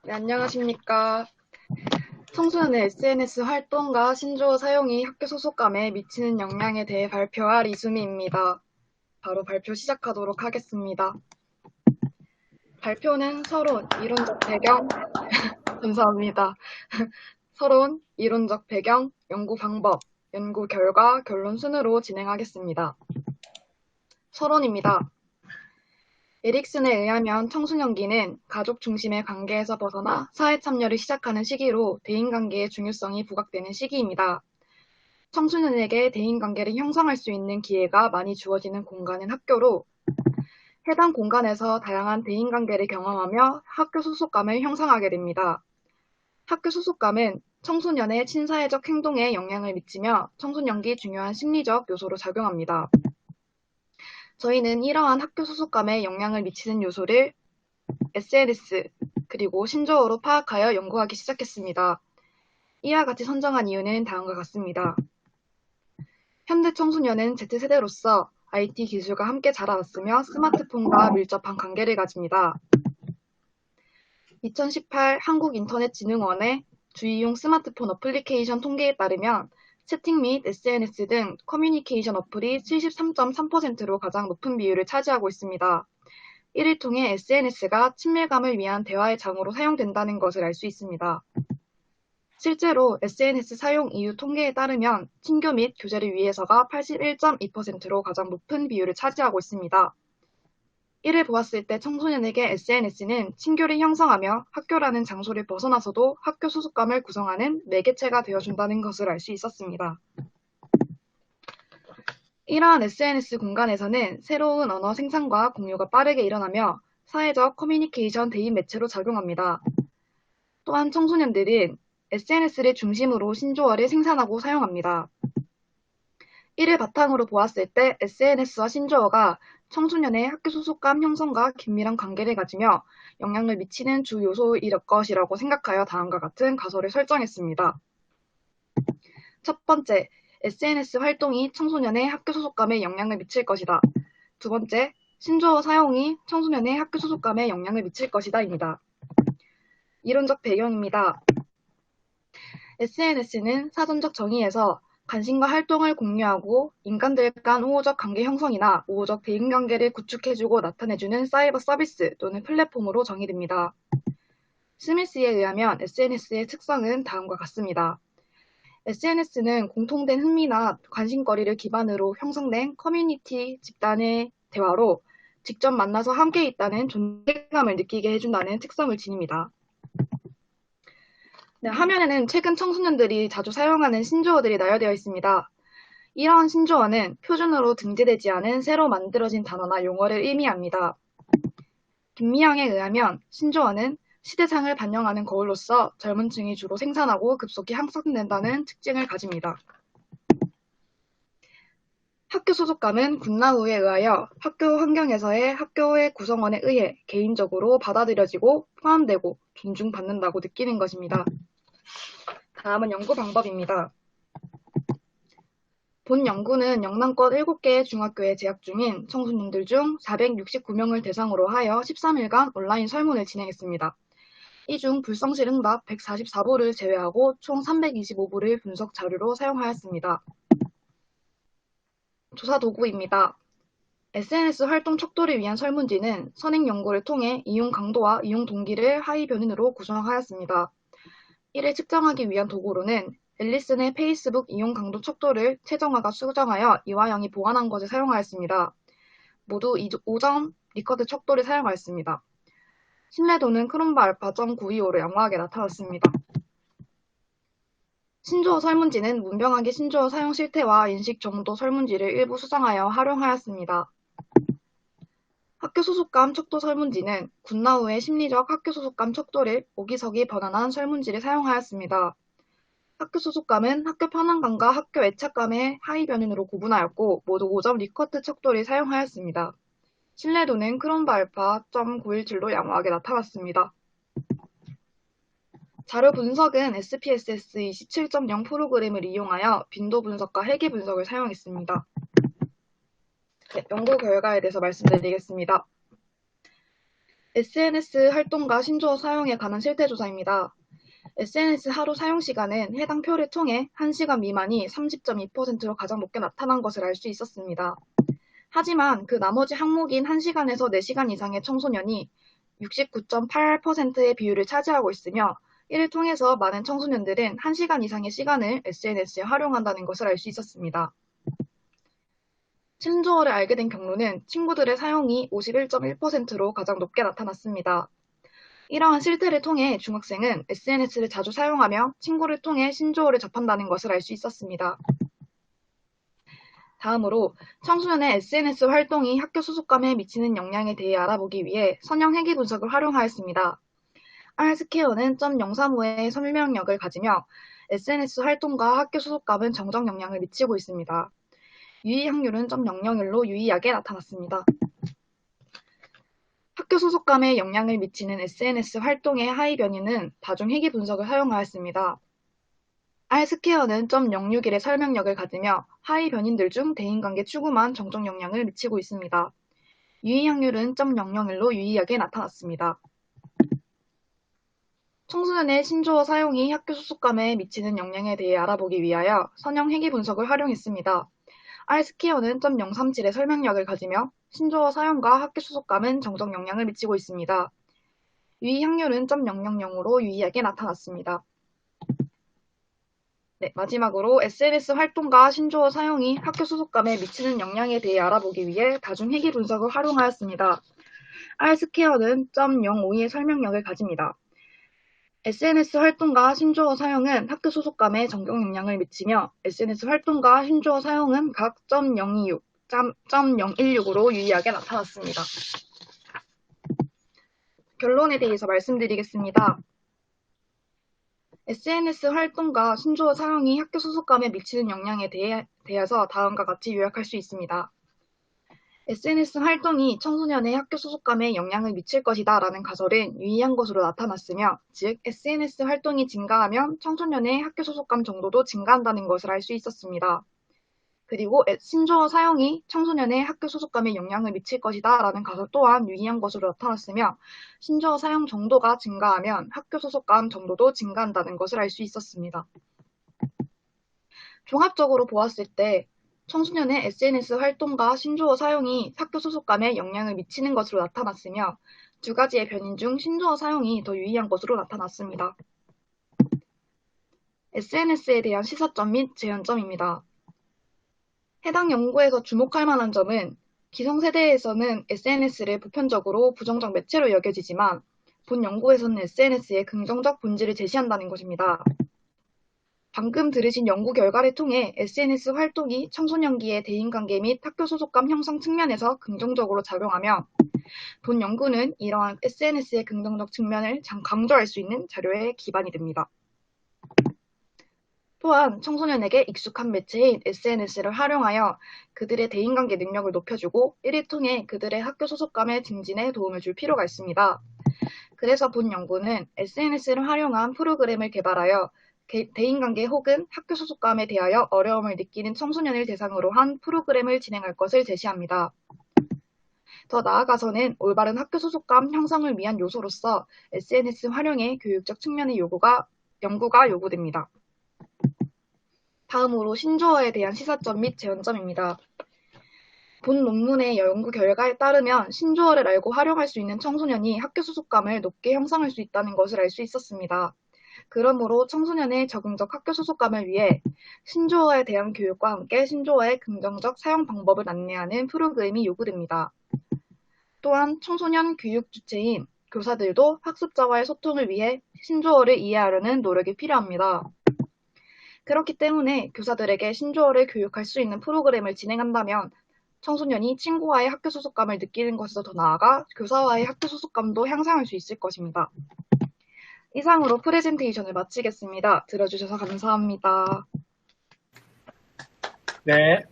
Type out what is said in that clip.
네, 안녕하십니까. 청소년의 SNS 활동과 신조어 사용이 학교 소속감에 미치는 영향에 대해 발표할 이수미입니다. 바로 발표 시작하도록 하겠습니다. 발표는 서론, 이론적 배경, 감사합니다. 서론, 이론적 배경, 연구 방법, 연구 결과, 결론 순으로 진행하겠습니다. 서론입니다. 에릭슨에 의하면 청소년기는 가족 중심의 관계에서 벗어나 사회 참여를 시작하는 시기로 대인관계의 중요성이 부각되는 시기입니다. 청소년에게 대인관계를 형성할 수 있는 기회가 많이 주어지는 공간은 학교로 해당 공간에서 다양한 대인관계를 경험하며 학교 소속감을 형성하게 됩니다. 학교 소속감은 청소년의 친사회적 행동에 영향을 미치며 청소년기 중요한 심리적 요소로 작용합니다. 저희는 이러한 학교 소속감에 영향을 미치는 요소를 SNS 그리고 신조어로 파악하여 연구하기 시작했습니다. 이와 같이 선정한 이유는 다음과 같습니다. 현대 청소년은 Z세대로서 IT 기술과 함께 자라왔으며 스마트폰과 밀접한 관계를 가집니다. 2018 한국인터넷진흥원의 주의용 스마트폰 어플리케이션 통계에 따르면 채팅 및 SNS 등 커뮤니케이션 어플이 73.3%로 가장 높은 비율을 차지하고 있습니다. 이를 통해 SNS가 친밀감을 위한 대화의 장으로 사용된다는 것을 알 수 있습니다. 실제로 SNS 사용 이유 통계에 따르면 친교 및 교제를 위해서가 81.2%로 가장 높은 비율을 차지하고 있습니다. 이를 보았을 때 청소년에게 SNS는 친교를 형성하며 학교라는 장소를 벗어나서도 학교 소속감을 구성하는 매개체가 되어준다는 것을 알 수 있었습니다. 이러한 SNS 공간에서는 새로운 언어 생산과 공유가 빠르게 일어나며 사회적 커뮤니케이션 대인 매체로 작용합니다. 또한 청소년들은 SNS를 중심으로 신조어를 생산하고 사용합니다. 이를 바탕으로 보았을 때 SNS와 신조어가 청소년의 학교 소속감 형성과 긴밀한 관계를 가지며 영향을 미치는 주 요소일 것이라고 생각하여 다음과 같은 가설을 설정했습니다. 첫 번째, SNS 활동이 청소년의 학교 소속감에 영향을 미칠 것이다. 두 번째, 신조어 사용이 청소년의 학교 소속감에 영향을 미칠 것이다입니다. 이론적 배경입니다. SNS는 사전적 정의에서 관심과 활동을 공유하고 인간들 간 우호적 관계 형성이나 우호적 대인관계를 구축해주고 나타내주는 사이버 서비스 또는 플랫폼으로 정의됩니다. 스미스에 의하면 SNS의 특성은 다음과 같습니다. SNS는 공통된 흥미나 관심거리를 기반으로 형성된 커뮤니티 집단의 대화로 직접 만나서 함께 있다는 존재감을 느끼게 해준다는 특성을 지닙니다. 네, 화면에는 최근 청소년들이 자주 사용하는 신조어들이 나열되어 있습니다. 이러한 신조어는 표준으로 등재되지 않은 새로 만들어진 단어나 용어를 의미합니다. 김미영에 의하면 신조어는 시대상을 반영하는 거울로서 젊은 층이 주로 생산하고 급속히 확산된다는 특징을 가집니다. 학교 소속감은 군나우에 의하여 학교 환경에서의 학교의 구성원에 의해 개인적으로 받아들여지고 포함되고 존중받는다고 느끼는 것입니다. 다음은 연구 방법입니다. 본 연구는 영남권 7개의 중학교에 재학 중인 청소년들 중 469명을 대상으로 하여 13일간 온라인 설문을 진행했습니다. 이 중 불성실 응답 144부를 제외하고 총 325부를 분석 자료로 사용하였습니다. 조사 도구입니다. SNS 활동 척도를 위한 설문지는 선행 연구를 통해 이용 강도와 이용 동기를 하위 변인으로 구성하였습니다. 이를 측정하기 위한 도구로는 앨리슨의 페이스북 이용 강도 척도를 최정화가 수정하여 이화영이 보완한 것을 사용하였습니다. 모두 5점 리커트 척도를 사용하였습니다. 신뢰도는 크롬바 알파 0.925로 양호하게 나타났습니다. 신조어 설문지는 문병학의 신조어 사용 실태와 인식 정도 설문지를 일부 수정하여 활용하였습니다. 학교 소속감 척도 설문지는 군나우의 심리적 학교 소속감 척도를 오기석이 번안한 설문지를 사용하였습니다. 학교 소속감은 학교 편안감과 학교 애착감의 하위 변인으로 구분하였고 모두 5점 리커트 척도를 사용하였습니다. 신뢰도는 크롬바 알파 0.917로 양호하게 나타났습니다. 자료 분석은 SPSS 27.0 프로그램을 이용하여 빈도 분석과 회계 분석을 사용했습니다. 네, 연구 결과에 대해서 말씀드리겠습니다. SNS 활동과 신조어 사용에 관한 실태조사입니다. SNS 하루 사용 시간은 해당 표를 통해 1시간 미만이 30.2%로 가장 높게 나타난 것을 알 수 있었습니다. 하지만 그 나머지 항목인 1시간에서 4시간 이상의 청소년이 69.8%의 비율을 차지하고 있으며 이를 통해서 많은 청소년들은 1시간 이상의 시간을 SNS에 활용한다는 것을 알 수 있었습니다. 신조어를 알게 된 경로는 친구들의 사용이 51.1%로 가장 높게 나타났습니다. 이러한 실태를 통해 중학생은 SNS를 자주 사용하며 친구를 통해 신조어를 접한다는 것을 알 수 있었습니다. 다음으로 청소년의 SNS 활동이 학교 소속감에 미치는 영향에 대해 알아보기 위해 선형 회귀 분석을 활용하였습니다. R스퀘어는 .035의 설명력을 가지며 SNS 활동과 학교 소속감은 정적 영향을 미치고 있습니다. 유의 확률은 .001로 유의하게 나타났습니다. 학교 소속감에 영향을 미치는 SNS 활동의 하위 변이는 다중 회귀 분석을 사용하였습니다. R스퀘어는 .061의 설명력을 가지며 하위 변인들 중 대인관계 추구만 정적 영향을 미치고 있습니다. 유의 확률은 .001로 유의하게 나타났습니다. 청소년의 신조어 사용이 학교 소속감에 미치는 영향에 대해 알아보기 위하여 선형 회귀 분석을 활용했습니다. R스퀘어는 .037의 설명력을 가지며 신조어 사용과 학교 소속감은 정적 영향을 미치고 있습니다. 유의 확률은 .000으로 유의하게 나타났습니다. 마지막으로 SNS 활동과 신조어 사용이 학교 소속감에 미치는 영향에 대해 알아보기 위해 다중 회귀 분석을 활용하였습니다. R스퀘어는 .052의 설명력을 가집니다. SNS 활동과 신조어 사용은 학교 소속감에 정적 영향을 미치며 SNS 활동과 신조어 사용은 각 .026, .016으로 유의하게 나타났습니다. 결론에 대해서 말씀드리겠습니다. SNS 활동과 신조어 사용이 학교 소속감에 미치는 영향에 대해서 다음과 같이 요약할 수 있습니다. SNS 활동이 청소년의 학교 소속감에 영향을 미칠 것이다 라는 가설은 유의한 것으로 나타났으며, 즉 SNS 활동이 증가하면 청소년의 학교 소속감 정도도 증가한다는 것을 알 수 있었습니다. 그리고 신조어 사용이 청소년의 학교 소속감에 영향을 미칠 것이다 라는 가설 또한 유의한 것으로 나타났으며, 신조어 사용 정도가 증가하면 학교 소속감 정도도 증가한다는 것을 알 수 있었습니다. 종합적으로 보았을 때 청소년의 SNS 활동과 신조어 사용이 학교 소속감에 영향을 미치는 것으로 나타났으며, 두 가지의 변인 중 신조어 사용이 더 유의한 것으로 나타났습니다. SNS에 대한 시사점 및 제한점입니다. 해당 연구에서 주목할 만한 점은 기성세대에서는 SNS를 보편적으로 부정적 매체로 여겨지지만 본 연구에서는 SNS의 긍정적 본질을 제시한다는 것입니다. 방금 들으신 연구 결과를 통해 SNS 활동이 청소년기의 대인관계 및 학교 소속감 형성 측면에서 긍정적으로 작용하며, 본 연구는 이러한 SNS의 긍정적 측면을 강조할 수 있는 자료의 기반이 됩니다. 또한 청소년에게 익숙한 매체인 SNS를 활용하여 그들의 대인관계 능력을 높여주고 이를 통해 그들의 학교 소속감의 증진에 도움을 줄 필요가 있습니다. 그래서 본 연구는 SNS를 활용한 프로그램을 개발하여 대인관계 혹은 학교 소속감에 대하여 어려움을 느끼는 청소년을 대상으로 한 프로그램을 진행할 것을 제시합니다. 더 나아가서는 올바른 학교 소속감 형성을 위한 요소로서 SNS 활용의 교육적 측면의 연구가 요구됩니다. 다음으로 신조어에 대한 시사점 및 제한점입니다. 본 논문의 연구 결과에 따르면 신조어를 알고 활용할 수 있는 청소년이 학교 소속감을 높게 형성할 수 있다는 것을 알 수 있었습니다. 그러므로 청소년의 적응적 학교 소속감을 위해 신조어에 대한 교육과 함께 신조어의 긍정적 사용 방법을 안내하는 프로그램이 요구됩니다. 또한 청소년 교육 주체인 교사들도 학습자와의 소통을 위해 신조어를 이해하려는 노력이 필요합니다. 그렇기 때문에 교사들에게 신조어를 교육할 수 있는 프로그램을 진행한다면 청소년이 친구와의 학교 소속감을 느끼는 것에서 더 나아가 교사와의 학교 소속감도 향상할 수 있을 것입니다. 이상으로 프레젠테이션을 마치겠습니다. 들어주셔서 감사합니다. 네.